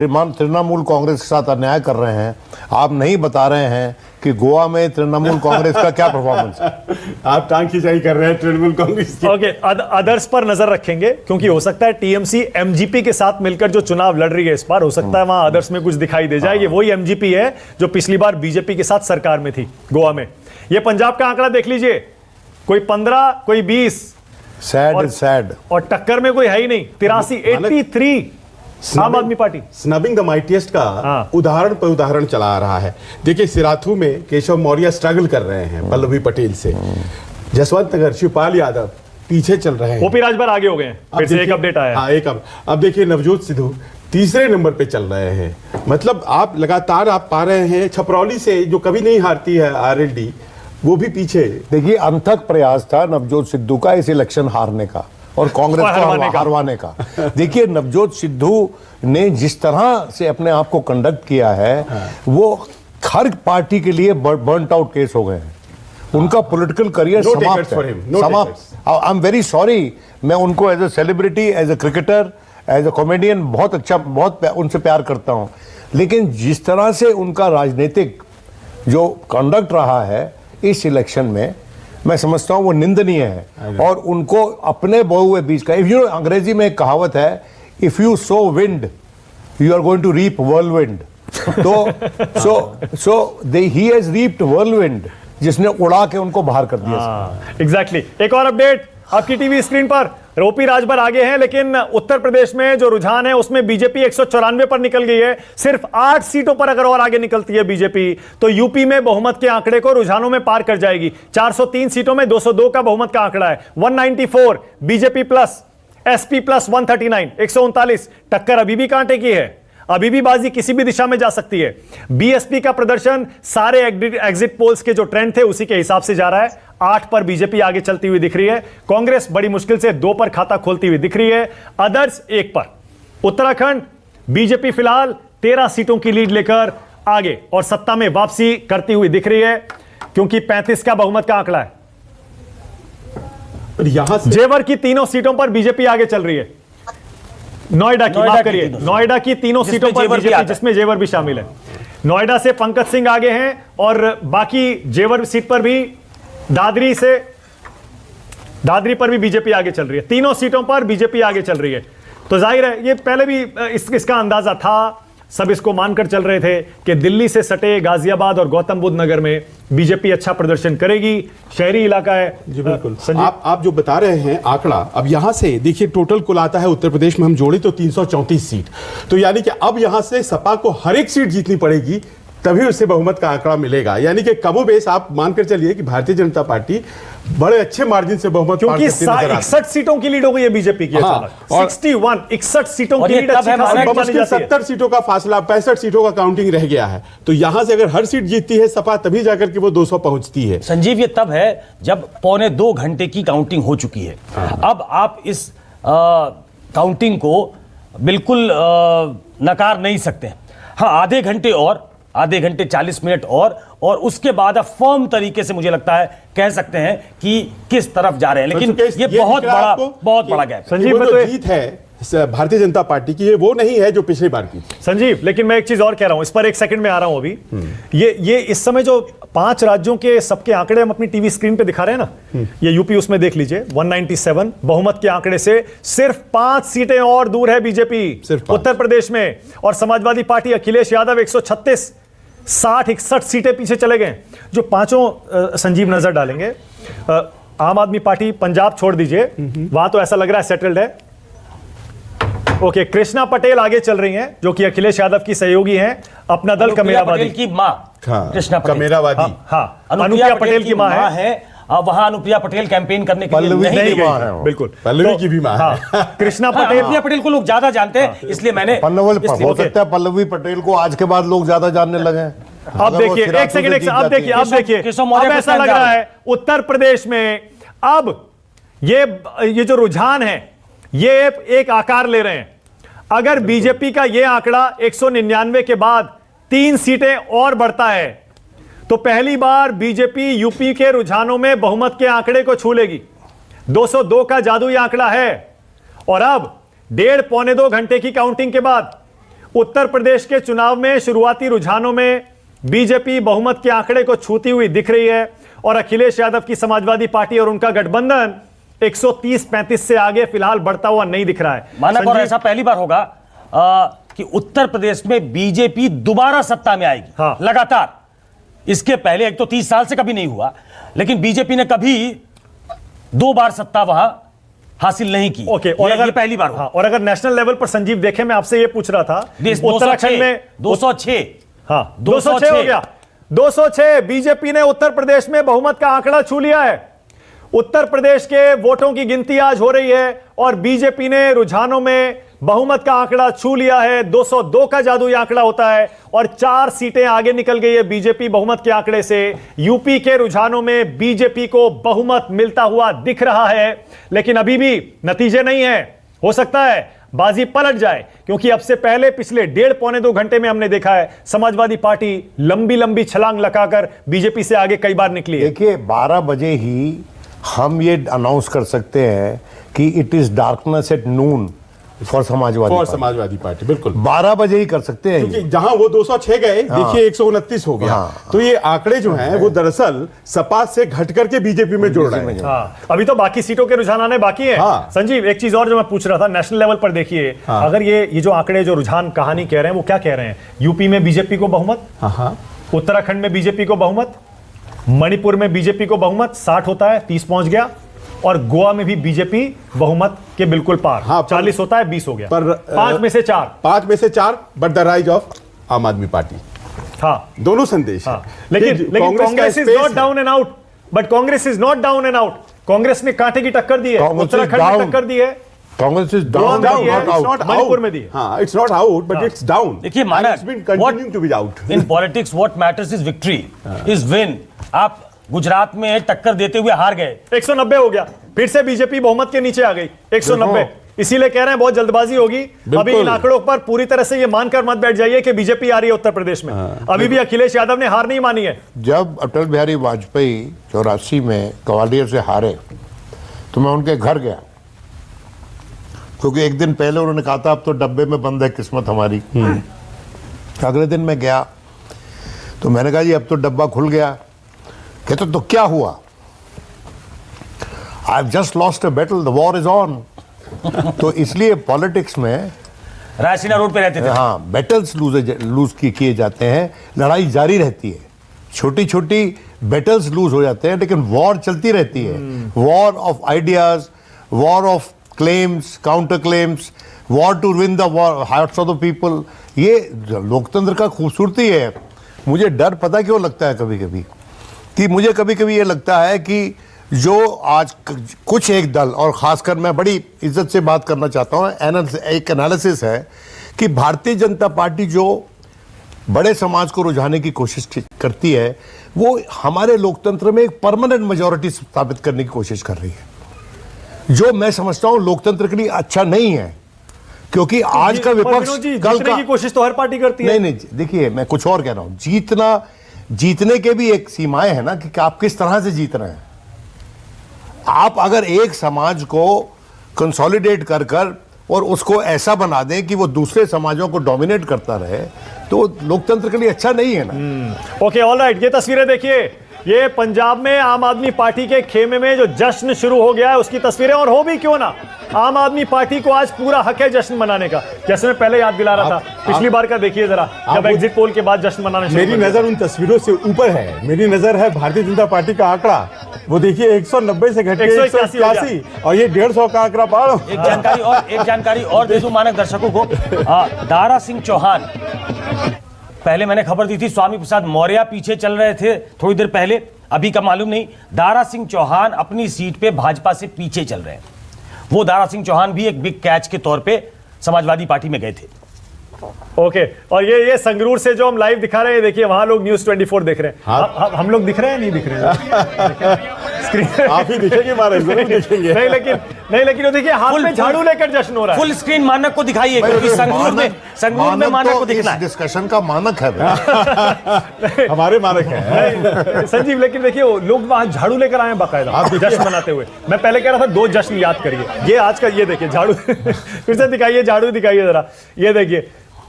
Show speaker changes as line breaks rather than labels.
तृणमूल कांग्रेस के साथ अन्याय कर रहे हैं, आप नहीं बता रहे हैं कि गोवा में तृणमूल कांग्रेस का क्या परफॉर्मेंस है।
आप टांग खिंचाई कर रहे हैं तृणमूल कांग्रेस की।
ओके, अदर्स पर नजर रखेंगे क्योंकि हो सकता है टीएमसी एमजीपी के साथ मिलकर जो चुनाव लड़ रही है इस बार, हो सकता है वहां अदर्स में कुछ दिखाई दे जाए। ये वही एमजीपी है जो पिछली बार बीजेपी के साथ सरकार में थी गोवा में। ये पंजाब का आंकड़ा देख लीजिए, कोई 15 कोई 20,
सैड
और टक्कर में कोई है ही नहीं। 83 आम आदमी पार्टी
स्नबिंग द माइटिएस्ट का उदाहरण पर उदाहरण चला रहा है। देखिए, सिराथू में केशव मौर्य स्ट्रगल कर रहे हैं पल्लवी पटेल से, जसवंत नगर शिवपाल यादव पीछे चल रहे हैं,
ओपी राजभर आगे हो गए हैं। फिर से एक अपडेट आया।
हाँ, एक अब देखिए नवजोत सिद्धू तीसरे नंबर पे चल रहे हैं। मतलब आप लगातार आप पा रहे हैं छपरौली से जो कभी नहीं हारती है आरएलडी, वो भी पीछे।
देखिए, अनथक प्रयास था नवजोत सिद्धू का इस इलेक्शन हारने का और कांग्रेस को हरवाने का। देखिए, नवजोत सिद्धू ने जिस तरह से अपने आप को कंडक्ट किया है, वो हर पार्टी के लिए बर्नट आउट केस हो गए हैं। उनका पॉलिटिकल करियर समाप्त है। आई एम वेरी सॉरी, मैं उनको as a celebrity, as a cricketer, as a comedian बहुत उनसे प्यार करता हूं, लेकिन जिस तरह से उनका राजनीतिक जो कंडक्ट रहा है इस इलेक्शन में, मैं समझता हूं वो निंदनीय है। और उनको अपने बोए हुए बीज का, अंग्रेजी में एक कहावत है, if you sow wind you are going to reap whirlwind. तो ही हैज रीप्ड व्हर्लविंड, जिसने उड़ा के उनको बाहर कर दिया।
एग्जैक्टली। एक और अपडेट आपकी टीवी स्क्रीन पर, ओपी राजभर आगे हैं, लेकिन उत्तर प्रदेश में जो रुझान है उसमें बीजेपी 194 पर निकल गई है। सिर्फ 8 सीटों पर अगर और आगे निकलती है बीजेपी तो यूपी में बहुमत के आंकड़े को रुझानों में पार कर जाएगी। 403 सीटों में 202 का बहुमत का आंकड़ा है। 194 बीजेपी प्लस, एसपी प्लस 139, 139। टक्कर अभी भी कांटे की है, अभी भी बाजी किसी भी दिशा में जा सकती है। बीएसपी का प्रदर्शन सारे एग्जिट पोल्स के जो ट्रेंड थे उसी के हिसाब से जा रहा है। 8 पर बीजेपी आगे चलती हुई दिख रही है। कांग्रेस बड़ी मुश्किल से 2 पर खाता खोलती हुई दिख रही है। अदर्स 1 पर। उत्तराखंड बीजेपी फिलहाल 13 सीटों की लीड लेकर आगे और सत्ता में वापसी करती हुई दिख रही है, क्योंकि 35 का बहुमत का आंकड़ा है।
यहां से
जेवर की तीनों सीटों पर बीजेपी आगे चल रही है। नोएडा की, माफ करिए, नोएडा की तीनों सीटों पर बीजेपी, जिसमें जेवर भी शामिल है। नोएडा से पंकज सिंह आगे हैं और बाकी जेवर सीट पर भी दादरी पर भी बीजेपी आगे चल रही है। तीनों सीटों पर बीजेपी आगे चल रही है। तो जाहिर है ये पहले भी इसका अंदाजा था, सब इसको मानकर चल रहे थे कि दिल्ली से सटे गाजियाबाद और गौतम बुद्ध नगर में बीजेपी अच्छा प्रदर्शन करेगी। शहरी इलाका है।
जी बिल्कुल। आप जो बता रहे हैं आंकड़ा, अब यहां से देखिए टोटल कुल आता है उत्तर प्रदेश में हम जोड़े तो 334 सीट। तो यानी कि अब यहां से सपा को हर एक सीट जीतनी पड़ेगी, तभी उससे बहुमत का आंकड़ा मिलेगा। यानी कि कमोबेश आप मानकर चलिए कि भारतीय जनता पार्टी बड़े अच्छे मार्जिन से बहुमत,
क्योंकि 61 सीटों की लीड हो गई है बीजेपी की। 61 सीटों की लीड,
70 सीटों का फासला, 65 सीटों का काउंटिंग रह गया है। तो यहां से अगर हर सीट जीतती है सपा, तभी जाकर के वो 200 पहुंचती है।
संजीव, ये तब है जब 2.25 घंटे की काउंटिंग हो चुकी है। अब आप इस काउंटिंग को बिल्कुल नकार नहीं सकते। हाँ, आधे घंटे 40 मिनट और उसके बाद अब फर्म तरीके से मुझे लगता है कह सकते हैं कि किस तरफ जा रहे हैं। लेकिन ये बहुत बड़ा गैप।
संजीव, वो जो जीत है भारतीय जनता पार्टी की, वो नहीं है जो पिछली बार की।
संजीव, लेकिन मैं एक चीज और कह रहा हूं, इस पर एक सेकंड में आ रहा हूं। अभी ये इस समय जो 5 राज्यों के सबके आंकड़े हम अपनी टीवी स्क्रीन पे दिखा रहे हैं ना, ये यूपी उसमें देख लीजिए 197 बहुमत के आंकड़े से सिर्फ 5 सीटें और दूर है बीजेपी उत्तर प्रदेश में। और समाजवादी पार्टी अखिलेश यादव 136, 60-61 सीटें पीछे चले गए। जो पांचों संजीव नजर डालेंगे, आम आदमी पार्टी पंजाब छोड़ दीजिए, वहां तो ऐसा लग रहा है सेटल्ड है। ओके, कृष्णा पटेल आगे चल रही हैं, जो कि अखिलेश यादव की सहयोगी हैं। अपना दल कमेरावादी
की मां, कृष्णा पटेल
कमेरावादी,
अनुप्रिया पटेल की मां है।
वहां अनुप्रिया पटेल कैंपेन करने के लिए नहीं गई।
बिल्कुल,
पल्लवी की भी मां है।
कृष्णा पटेल,
अनुप्रिया पटेल को लोग ज्यादा जानते हैं, इसलिए मैंने
हो सकता है पल्लवी पटेल को आज के बाद लोग ज्यादा जानने लगे।
अब देखिए, एक सेकंड, अब देखिए अब ऐसा लग रहा है उत्तर प्रदेश में अब ये जो रुझान है ये एक आकार ले रहे हैं। अगर बीजेपी का ये आंकड़ा 199 के बाद 3 सीटें और बढ़ता है तो पहली बार बीजेपी यूपी के रुझानों में बहुमत के आंकड़े को छू लेगी। 202 का जादुई आंकड़ा है और अब 1.5-2 घंटे की काउंटिंग के बाद उत्तर प्रदेश के चुनाव में शुरुआती रुझानों में बीजेपी बहुमत के आंकड़े को छूती हुई दिख रही है और अखिलेश यादव की समाजवादी पार्टी और उनका गठबंधन 130-35 से आगे फिलहाल बढ़ता हुआ नहीं दिख रहा है।
मानक, और ऐसा पहली बार होगा कि उत्तर प्रदेश में बीजेपी दोबारा सत्ता में आएगी।
हाँ।
लगातार। इसके पहले एक तो 30 साल से कभी नहीं हुआ, लेकिन बीजेपी ने कभी 2 बार सत्ता वहां हासिल नहीं की।
ओके, और अगर
पहली बार
हाँ, और अगर नेशनल लेवल पर संजीव देखें, मैं आपसे ये पूछ रहा था, उत्तराखंड में
206
हाँ 206 हो गया। 206 बीजेपी ने उत्तर प्रदेश में बहुमत का आंकड़ा छू लिया है। उत्तर प्रदेश के वोटों की गिनती आज हो रही है और बीजेपी ने रुझानों में बहुमत का आंकड़ा छू लिया है। 202 का जादुई आंकड़ा होता है और 4 सीटें आगे निकल गई है बीजेपी बहुमत के आंकड़े से। यूपी के रुझानों में बीजेपी को बहुमत मिलता हुआ दिख रहा है, लेकिन अभी भी नतीजे नहीं है। हो सकता है बाजी पलट जाए, क्योंकि अब से पहले पिछले 1.5-2 घंटे में हमने देखा है समाजवादी पार्टी लंबी लंबी छलांग लगाकर बीजेपी से आगे कई बार निकली है।
देखिए 12 बजे ही हम ये अनाउंस कर सकते हैं कि it is darkness at noon for
Samajwadi party. बिल्कुल
12 बजे ही कर सकते हैं।
क्योंकि जहां वो 206 गए, देखिए 129 हो गया। तो ये आंकड़े जो हैं वो दरअसल सपा से घट करके बीजेपी में जुड़ रहे हैं।
हाँ, अभी तो बाकी सीटों के रुझान आने बाकी है।
हाँ।
संजीव, एक चीज और जो मैं पूछ रहा था, नेशनल लेवल पर देखिए, अगर ये जो आंकड़े जो रुझान कहानी कह रहे हैं वो क्या कह रहे हैं? यूपी में बीजेपी को बहुमत, उत्तराखंड में बीजेपी को बहुमत, मणिपुर में बीजेपी को बहुमत 60 होता है, 30 पहुंच गया, और गोवा में भी बीजेपी बहुमत के बिल्कुल पार।
हाँ,
40 होता है, 20 हो गया।
पर
5 में से 4
बट द राइज ऑफ आम आदमी पार्टी।
हाँ,
दोनों संदेश।
हाँ। लेकिन Congress is not down and out, but Congress is not down and out. Congress ने कांटे की टक्कर दी है, उत्तराखंड में टक्कर दी है,
कांग्रेस इज डाउन,
मणिपुर में दी है।
हाँ, it's not out but it's down.
देखिए मानक, in politics what matters is victory, is win. आप गुजरात में टक्कर देते हुए हार गए,
190 हो गया, फिर से बीजेपी बहुमत के नीचे आ गई 190। इसीलिए कह रहे हैं बहुत जल्दबाजी होगी। अभी इन आंकड़ों पर पूरी तरह से ये मानकर मत बैठ जाइए कि बीजेपी आ रही है उत्तर प्रदेश में। अभी भी अखिलेश यादव ने हार नहीं मानी है।
जब अटल बिहारी वाजपेयी 84 में ग्वालियर से हारे तो मैं उनके घर गया, क्योंकि एक दिन पहले उन्होंने कहा था अब तो डब्बे में बंद है किस्मत हमारी। अगले दिन मैं गया तो मैंने कहा जी अब तो डब्बा खुल गया। कहते तो क्या हुआ? I have just lost a battle, the war is on. तो इसलिए पॉलिटिक्स में
रायसीना रोड पे रहते थे।
हाँ, बैटल्स लूज किए जाते हैं, लड़ाई जारी रहती है, छोटी छोटी बैटल्स लूज हो जाते हैं, लेकिन वॉर चलती रहती है। War of ideas, war of claims, counter claims, war to win the hearts of the people. ये लोकतंत्र का खूबसूरती है। मुझे डर पता क्यों लगता है कभी कभी, कि मुझे कभी कभी ये लगता है कि जो आज कुछ एक दल, और खासकर मैं बड़ी इज्जत से बात करना चाहता हूँ, एक एनालिसिस है कि भारतीय जनता पार्टी जो बड़े समाज को रुझाने की कोशिश करती है, वो हमारे लोकतंत्र में एक परमानेंट मेजॉरिटी स्थापित करने की कोशिश कर रही है, जो मैं समझता हूँ लोकतंत्र के लिए अच्छा नहीं है। क्योंकि आज का विपक्ष कल
की कोशिश तो हर पार्टी करती है।
नहीं, देखिए मैं कुछ और कह रहा हूँ, जीतने के भी एक सीमाएं हैं ना, कि आप किस तरह से जीत रहे हैं। आप अगर एक समाज को कंसोलिडेट कर और उसको ऐसा बना दें कि वो दूसरे समाजों को डोमिनेट करता रहे, तो लोकतंत्र के लिए अच्छा नहीं है ना।
Okay, all right. ये तस्वीरें देखिए, ये पंजाब में आम आदमी पार्टी के खेमे में जो जश्न शुरू हो गया है उसकी तस्वीरें। और हो भी क्यों ना, आम आदमी पार्टी को आज पूरा हक है जश्न मनाने का। जैसे मैं पहले याद दिला रहा था, पिछली बार का देखिए जरा, जब एग्जिट पोल के बाद जश्न मनाने शुरू।
मेरी नजर उन तस्वीरों से ऊपर है। मेरी नजर है भारतीय जनता पार्टी का आंकड़ा, वो देखिए 190 से घटे 181, और ये 150 का आंकड़ा पार।
एक जानकारी और दे दूं मानक दर्शकों को। दारा सिंह चौहान, पहले मैंने खबर दी थी स्वामी प्रसाद मौर्य पीछे चल रहे थे थोड़ी देर पहले, अभी का मालूम नहीं। दारा सिंह चौहान अपनी सीट पे भाजपा से पीछे चल रहे हैं। वो दारा सिंह चौहान भी एक बिग कैच के तौर पे समाजवादी पार्टी में गए थे।
ओके, और ये संगरूर से जो हम लाइव दिखा रहे हैं, देखिए वहां लोग न्यूज़ 24 देख रहे हैं। हम लोग दिख रहे हैं, नहीं दिख रहे हैं? स्क्रीन
आप ही दिखेंगे, देखेंगे।
नहीं, लेकिन देखिए हाथ में झाड़ू लेकर जश्न हो रहा है।
फुल स्क्रीन मानक को दिखाइए, क्योंकि संगरूर में मानक को दिखना है।
डिस्कशन का मानक है
हमारे मानक है
संजीव, लेकिन देखिए लोग वहां झाड़ू लेकर आए बाकायदा जश्न मनाते हुए। मैं पहले कह रहा था 2 जश्न याद करिए, ये आज का, ये देखिए झाड़ू फिर से दिखाइए, झाड़ू दिखाइए जरा, ये देखिए